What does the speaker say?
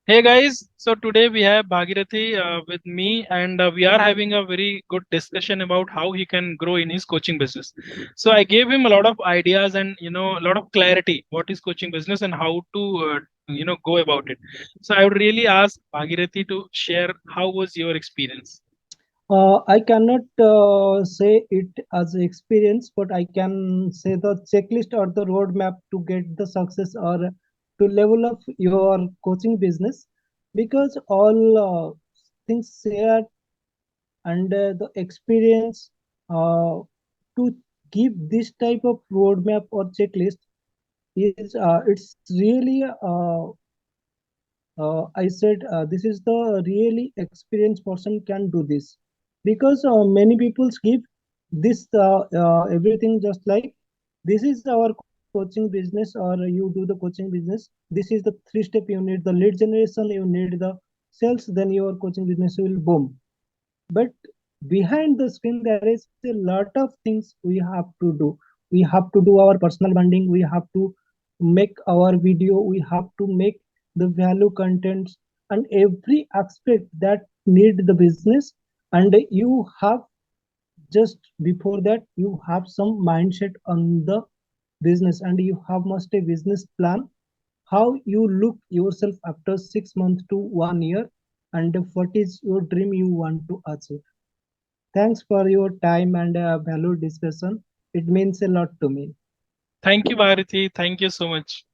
Hey guys, so today we have Bhagirathi with me, and we are having a very good discussion about how he can grow in his coaching business. So I gave him a lot of ideas and a lot of clarity what is coaching business and how to go about it. So I would really ask Bhagirathi to share how was your experience. I cannot say it as an experience, but I can say the checklist or the roadmap to get the success or to level up your coaching business, because all things shared and the experience to give this type of roadmap or checklist is it's really I said this is the really experienced person can do this, because many people give this everything just like this is our coaching business or you do the coaching business. This is the three-step you need: the lead generation, you need the sales, then your coaching business will boom. But behind the screen there is a lot of things we have to do. We have to do our personal branding, we have to make our video, we have to make the value contents and every aspect that need the business. And you have, just before that, you have some mindset on the business, and you have must a business plan, how you look yourself after 6 months to 1 year, and what is your dream you want to achieve. Thanks for your time and valued discussion. It means a lot to me. Thank you, Bhagirathi. Thank you so much.